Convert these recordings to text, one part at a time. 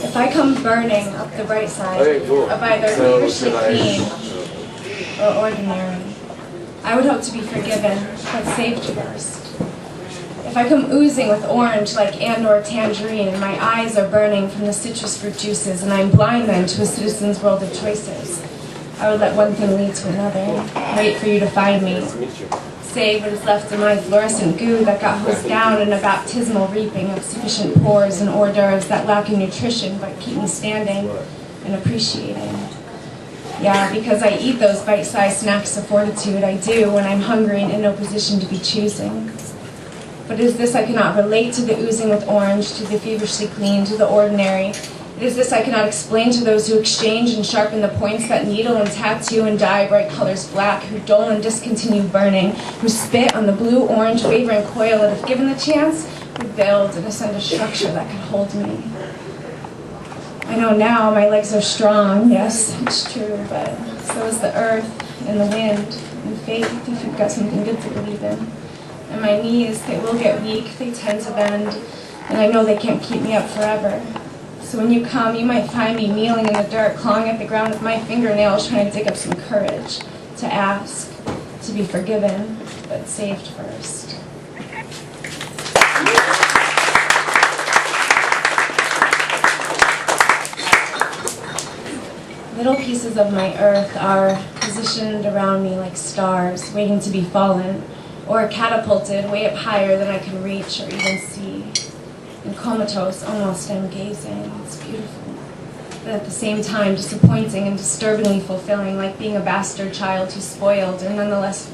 If I come burning up the bright side of either feverishly clean or ordinary, I would hope to be forgiven, but saved first. If I come oozing with orange like and/or tangerine, and my eyes are burning from the citrus fruit juices, and I'm blind then to a citizen's world of choices, I would let one thing lead to another, wait for you to find me, save what is left of my fluorescent goo that got hosed down in a baptismal reaping of sufficient pores and hors d'oeuvres that lack in nutrition but keep me standing and appreciating. Yeah, because I eat those bite-sized snacks of fortitude, I do, when I'm hungry and in no position to be choosing. But it is this I cannot relate to the oozing with orange, to the feverishly clean, to the ordinary. It is this I cannot explain to those who exchange and sharpen the points that needle and tattoo and dye bright colors black, who dull and discontinue burning, who spit on the blue-orange wavering coil that, if given the chance, would build and ascend a structure that could hold me. I know now my legs are strong, yes, it's true, but so is the earth and the wind and faith if you've got something good to believe in. And my knees, they will get weak, they tend to bend, and I know they can't keep me up forever. So when you come, you might find me kneeling in the dirt, clawing at the ground with my fingernails, trying to dig up some courage, to ask, to be forgiven, but saved first. Little pieces of my earth are positioned around me like stars, waiting to be fallen, or catapulted way up higher than I can reach or even see. And comatose, almost I'm gazing. It's beautiful, but at the same time disappointing and disturbingly fulfilling, like being a bastard child who's spoiled and nonetheless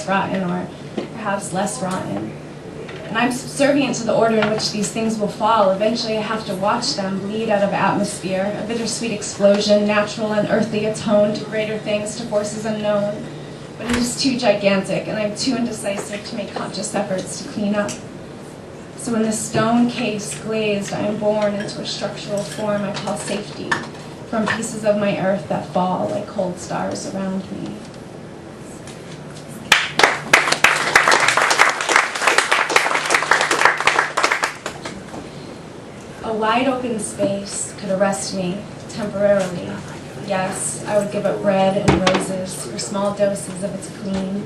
rotten, or perhaps less rotten. And I'm subservient to the order in which these things will fall. Eventually I have to watch them bleed out of atmosphere, a bittersweet explosion, natural and earthly, atone to greater things, to forces unknown. But it is too gigantic, and I'm too indecisive to make conscious efforts to clean up. So in the stone case glazed, I am born into a structural form I call safety, from pieces of my earth that fall like cold stars around me. A wide open space could arrest me temporarily. Yes, I would give up bread and roses for small doses of its clean.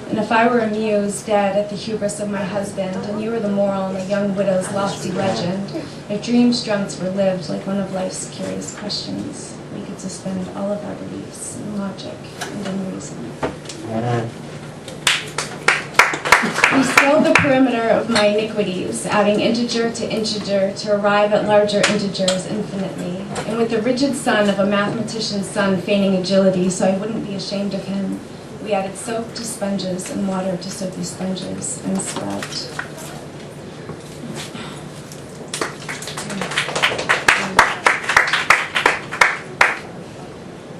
And if I were a muse dead at the hubris of my husband, and you were the moral in a young widow's lofty legend, if dreams dreamt were lived like one of life's curious questions, we could suspend all of our beliefs in logic and in reason. We scaled the perimeter of my iniquities, adding integer to arrive at larger integers infinitely, and with the rigid son of a mathematician's son feigning agility so I wouldn't be ashamed of him, we added soap to sponges and water to soapy sponges and sprout.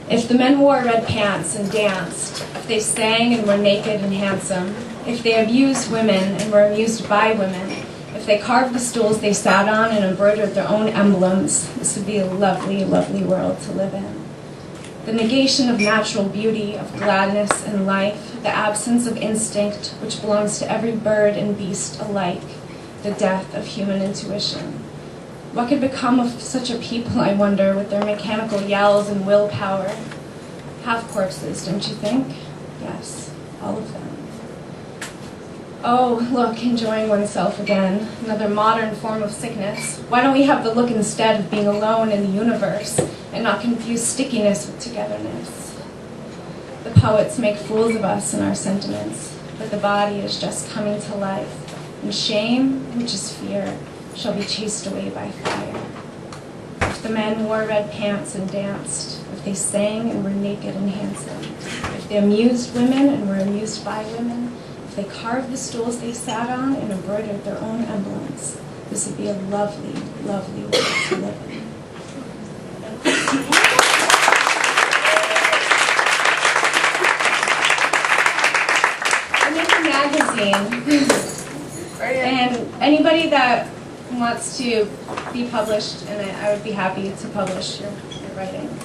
If the men wore red pants and danced, if they sang and were naked and handsome, if they abused women and were amused by women, if they carved the stools they sat on and embroidered their own emblems, this would be a lovely, lovely world to live in. The negation of natural beauty, of gladness and life, the absence of instinct, which belongs to every bird and beast alike, the death of human intuition. What could become of such a people, I wonder, with their mechanical yells and willpower? Half corpses, don't you think? Yes, all of them. Oh, look, enjoying oneself again. Another modern form of sickness. Why don't we have the look instead of being alone in the universe and not confuse stickiness with togetherness? The poets make fools of us in our sentiments, but the body is just coming to life, and shame, which is fear, shall be chased away by fire. If the men wore red pants and danced, if they sang and were naked and handsome, if they amused women and were amused by women, if they carved the stools they sat on and embroidered their own emblems, this would be a lovely, lovely world to live in. I make a magazine, and anybody that wants to be published, and I would be happy to publish your writings.